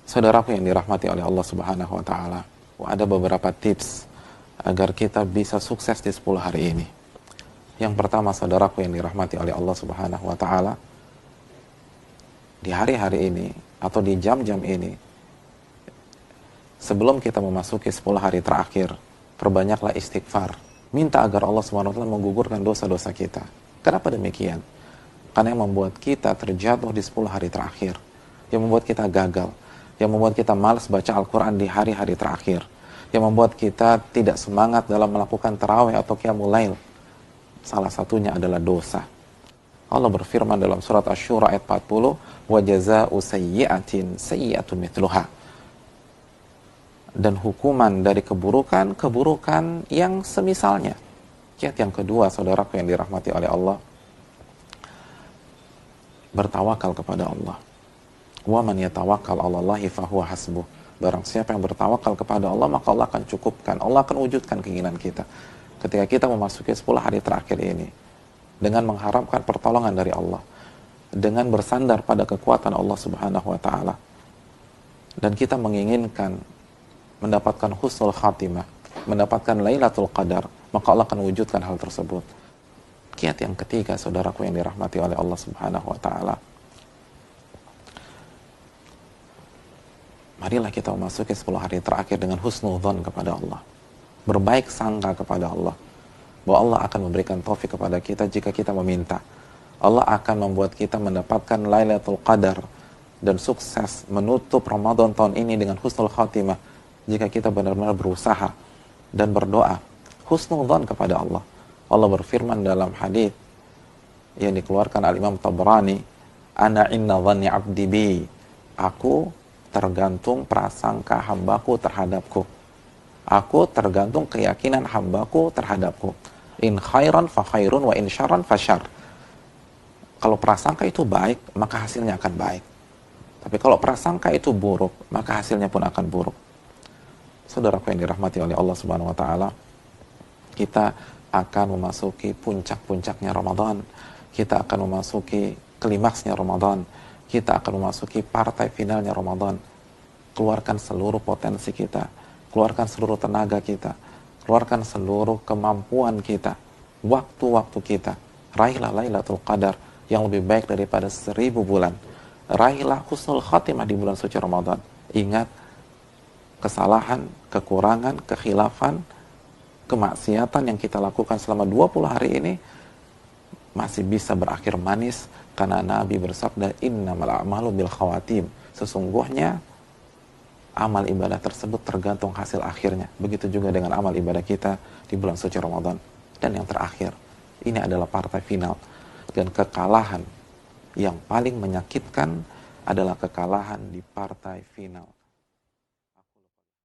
Saudaraku yang dirahmati oleh Allah Subhanahu wa taala, ada beberapa tips agar kita bisa sukses di 10 hari ini. Yang pertama, saudaraku yang dirahmati oleh Allah Subhanahu wa taala, di hari-hari ini atau di jam-jam ini, sebelum kita memasuki 10 hari terakhir, perbanyaklah istighfar. Minta agar Allah Subhanahu wa taala menggugurkan dosa-dosa kita. Kenapa demikian? Karena yang membuat kita terjatuh di 10 hari terakhir, yang membuat kita gagal, yang membuat kita malas baca Al-Quran di hari-hari terakhir, yang membuat kita tidak semangat dalam melakukan tarawih atau qiyamul lail, salah satunya adalah dosa. Allah berfirman dalam surat Asy-Syura ayat 40, wa jazaa'u sayyi'atin sayyi'atun mithluha. Dan hukuman dari keburukan, keburukan yang semisalnya. Kiat yang kedua, saudaraku yang dirahmati oleh Allah, bertawakal kepada Allah. Wa man yatawakkal 'alallahi fahuwa hasbuh. Barang siapa yang bertawakal kepada Allah, maka Allah akan cukupkan. Allah akan wujudkan keinginan kita. Ketika kita memasuki 10 hari terakhir ini, dengan mengharapkan pertolongan dari Allah, dengan bersandar pada kekuatan Allah Subhanahu wa taala, dan kita menginginkan mendapatkan husnul khatimah, mendapatkan Lailatul Qadar, maka Allah akan wujudkan hal tersebut. Kiat yang ketiga, saudaraku yang dirahmati oleh Allah Subhanahu wa taala, marilah kita memasuki 10 hari terakhir dengan husnudzon kepada Allah. Berbaik sangka kepada Allah. Bahwa Allah akan memberikan taufik kepada kita jika kita meminta. Allah akan membuat kita mendapatkan Lailatul Qadar dan sukses menutup Ramadan tahun ini dengan husnul khatimah jika kita benar-benar berusaha dan berdoa. Husnudzon kepada Allah. Allah berfirman dalam hadis yang dikeluarkan Al-Imam Tabrani, ana inna dhanni 'abdi bi. Aku tergantung prasangka hambaku terhadapku. Aku tergantung keyakinan hambaku terhadapku. In khairan fa khairun wa in syarran fa syarr. Kalau prasangka itu baik, maka hasilnya akan baik. Tapi kalau prasangka itu buruk, maka hasilnya pun akan buruk. Saudaraku yang dirahmati oleh Allah Subhanahu wa taala, kita akan memasuki puncak-puncaknya Ramadan. Kita akan memasuki klimaksnya Ramadan. Kita akan memasuki partai finalnya Ramadan. Keluarkan seluruh potensi kita, keluarkan seluruh tenaga kita, keluarkan seluruh kemampuan kita, waktu-waktu kita. Raihlah Lailatul Qadar yang lebih baik daripada 1000 bulan. Raihlah husnul khatimah di bulan suci Ramadan. Ingat, kesalahan, kekurangan, kekhilafan, kemaksiatan yang kita lakukan selama 20 hari ini masih bisa berakhir manis, karena Nabi bersabda, innamal a'malu bil khawatim. Sesungguhnya amal ibadah tersebut tergantung hasil akhirnya. Begitu juga dengan amal ibadah kita di bulan suci Ramadan. Dan yang terakhir, ini adalah partai final. Dan kekalahan yang paling menyakitkan adalah kekalahan di partai final.